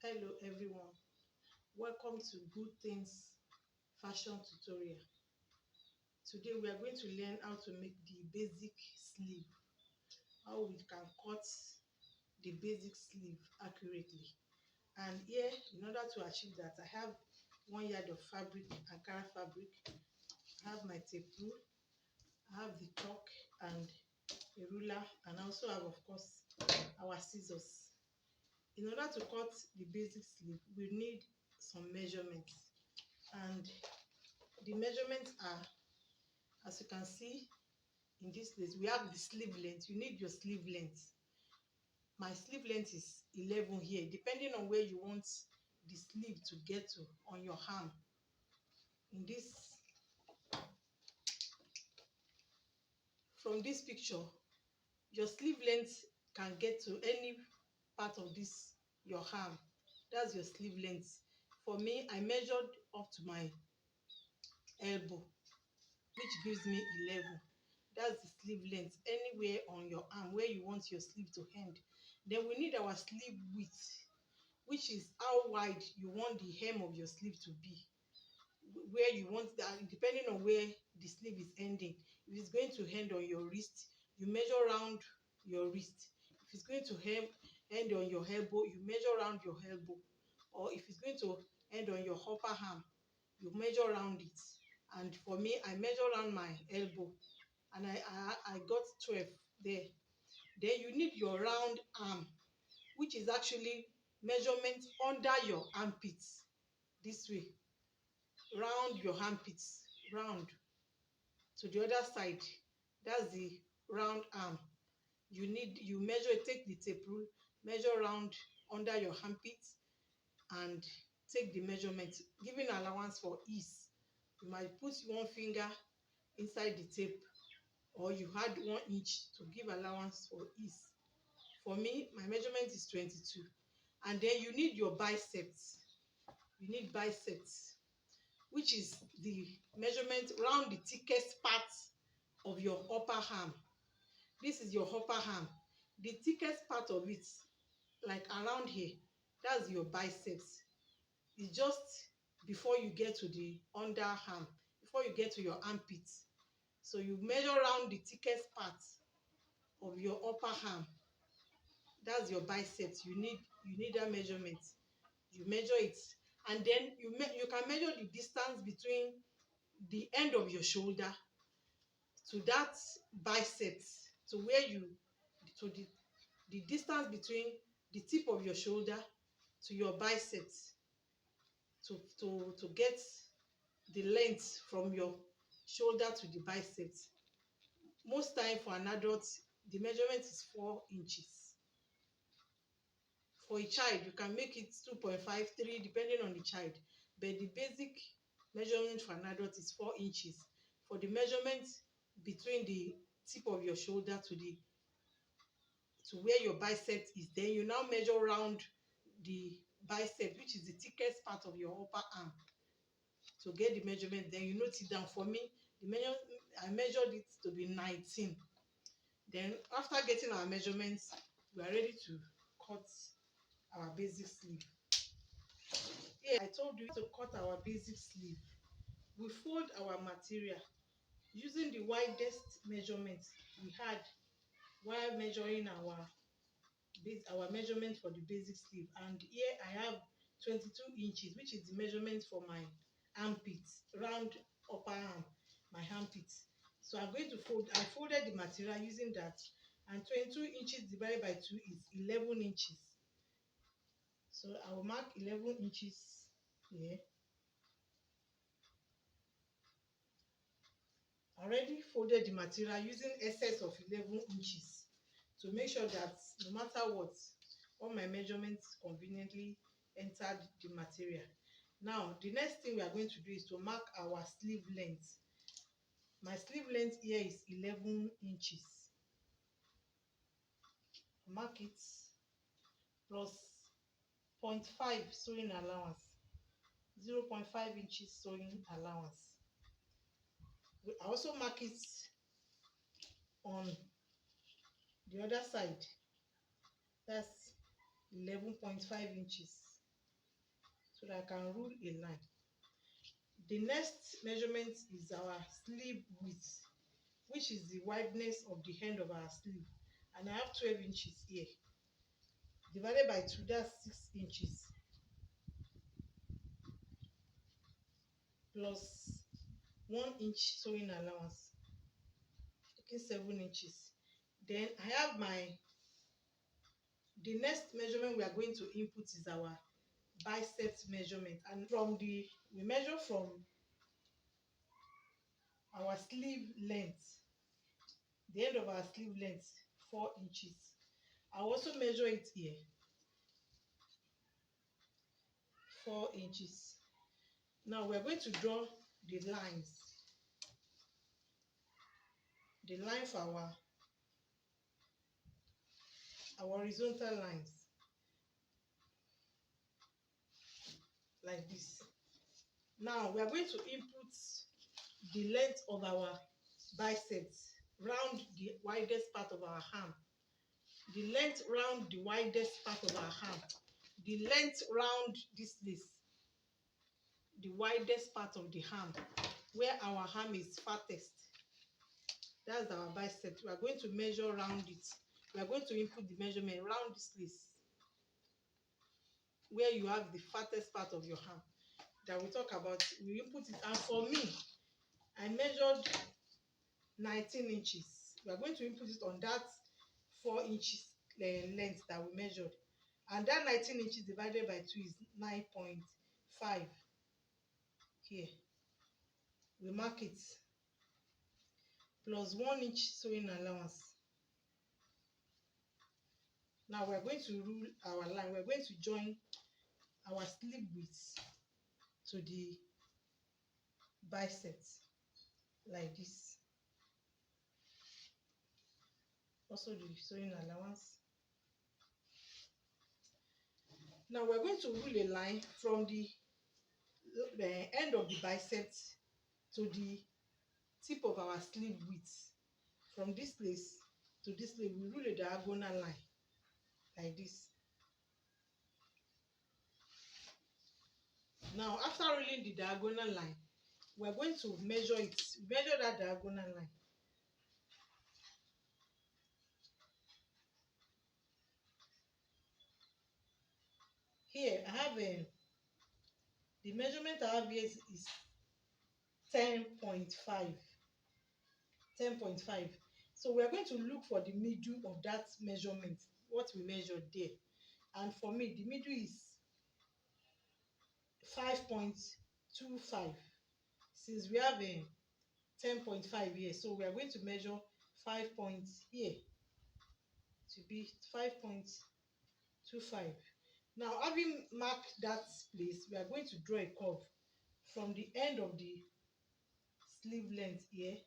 Hello everyone, welcome to Good Things Fashion Tutorial. Today we are going to learn how to make the basic sleeve, how we can cut the basic sleeve accurately. And here, in order to achieve that, I have 1 yard of fabric, Ankara fabric, I have my tape rule, I have the chalk and a ruler, and I also have, of course, our scissors. In order to cut the basic sleeve, we need some measurements, and the measurements are, as you can see in this place, we have the sleeve length. You need your sleeve length. My sleeve length is 11 here, depending on where you want the sleeve to get to on your arm. In this, from this picture, your sleeve length can get to any part of this your arm. That's your sleeve length. For me, I measured up to my elbow, which gives me 11. That's the sleeve length, anywhere on your arm where you want your sleeve to end. Then we need our sleeve width, which is how wide you want the hem of your sleeve to be, where you want that, depending on where the sleeve is ending. If it's going to end on your wrist, you measure around your wrist. If it's going to end on your elbow, you measure around your elbow. Or if it's going to end on your upper arm, you measure around it. And for me, I measure around my elbow, and I got 12 there. Then you need your round arm, which is actually measurement under your armpits, this way, round your armpits, round to the other side. That's the round arm. You measure, take the tape rule, measure round under your armpits, and take the measurement, giving allowance for ease. You might put 1 finger inside the tape, or you add 1 inch to give allowance for ease. For me, my measurement is 22. And then you need your biceps. You need biceps, which is the measurement around the thickest part of your upper arm. This is your upper arm. The thickest part of it, like around here, that's your biceps. It's just before you get to the underarm, before you get to your armpits. So you measure around the thickest part of your upper arm. That's your biceps. You need that measurement. You measure it, and then you can measure the distance between the end of your shoulder to that biceps, to where you to the distance between the tip of your shoulder to your biceps, to get the length from your shoulder to the biceps. Most time for an adult, the measurement is 4 inches. For a child, you can make it 2.5, 3, depending on the child. But the basic measurement for an adult is 4 inches. For the measurement between the tip of your shoulder to where your bicep is, then you now measure around the bicep, which is the thickest part of your upper arm, to get the measurement. Then you note it down. For me, I measured it to be 19. Then after getting our measurements, we are ready to cut our basic sleeve. Here I told you to cut our basic sleeve. We fold our material using the widest measurement we had while measuring our measurement for the basic sleeve. And here I have 22 inches, which is the measurement for my armpits, round upper arm, my armpits. So I'm going to I folded the material using that, and 22 inches divided by 2 is 11 inches. So I will mark 11 inches here. I already folded the material using excess of 11 inches to make sure that no matter what, all my measurements conveniently entered the material. Now, the next thing we are going to do is to mark our sleeve length. My sleeve length here is 11 inches. Mark it plus 0.5 sewing allowance, 0.5 inches sewing allowance. I also mark it on the other side. That's 11.5 inches. so that I can rule a line. The next measurement is our sleeve width, which is the wideness of the end of our sleeve. And I have 12 inches here. Divided by 2, that's 6 inches. Plus 1 inch sewing allowance, taking 7 inches. Then I have the next measurement we are going to input is our biceps measurement. And we measure from our sleeve length, the end of our sleeve length, 4 inches. I also measure it here, 4 inches. Now we are going to draw the lines, the line for our horizontal lines, like this. Now we are going to input the length of our biceps round the widest part of our arm, the length round the widest part of our arm, the length round this place, the widest part of the arm, where our arm is fattest. That's our bicep. We are going to measure around it. We are going to input the measurement around this place, where you have the fattest part of your arm that we talk about. We input it, and for me, I measured 19 inches. We are going to input it on that 4 inches length that we measured, and that 19 inches divided by 2 is 9.5. Here we mark it, plus 1 inch sewing allowance. Now we are going to rule our line. We are going to join our sleeve width to the biceps, like this. Also the sewing allowance. Now we are going to rule a line from the end of the biceps to the tip of our sleeve width. From this place to this place, we rule a diagonal line, like this. Now, after ruling the diagonal line, we are going to measure it. Measure that diagonal line. Here, I have the measurement I have here is 10.5. 10.5. So we are going to look for the middle of that measurement, what we measured there. And for me, the middle is 5.25. Since we have a 10.5 here, so we are going to measure 5 points here to be 5.25. Now, having marked that place, we are going to draw a curve from the end of the sleeve length here.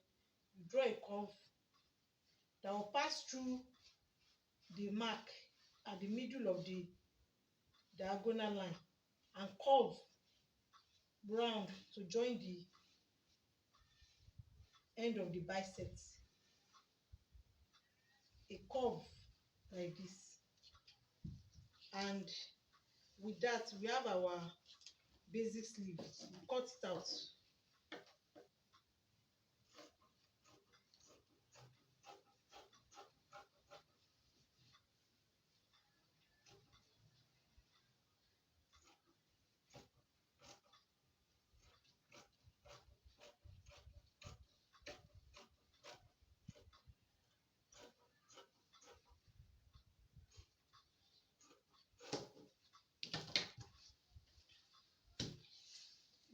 We draw a curve that will pass through the mark at the middle of the diagonal line and curve round to join the end of the biceps. A curve like this. And with that, we have our basic sleeve. We cut it out.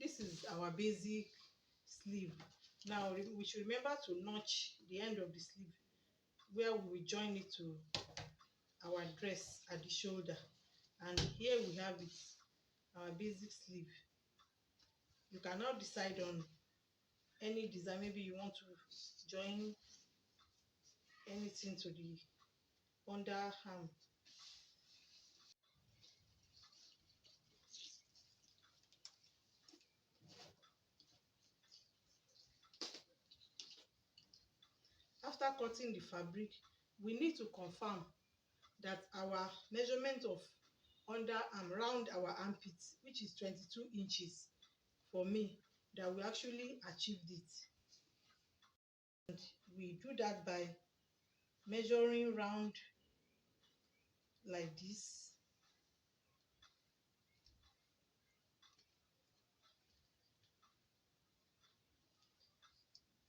This is our basic sleeve. Now we should remember to notch the end of the sleeve where we will join it to our dress at the shoulder. And here we have it, our basic sleeve. You can now decide on any design. Maybe you want to join anything to the underarm. After cutting the fabric, we need to confirm that our measurement of underarm, round our armpits, which is 22 inches for me, that we actually achieved it. And we do that by measuring round like this.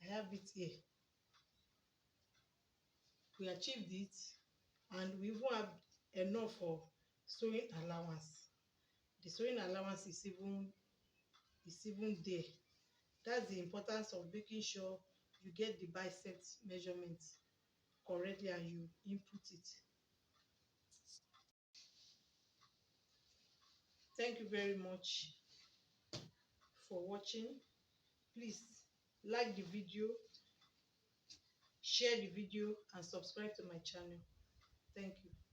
I have it here. We achieved it, and we even have enough for sewing allowance. The sewing allowance is even there. That's the importance of making sure you get the biceps measurement correctly and you input it. Thank you very much for watching. Please like the video, share the video, and subscribe to my channel. Thank you.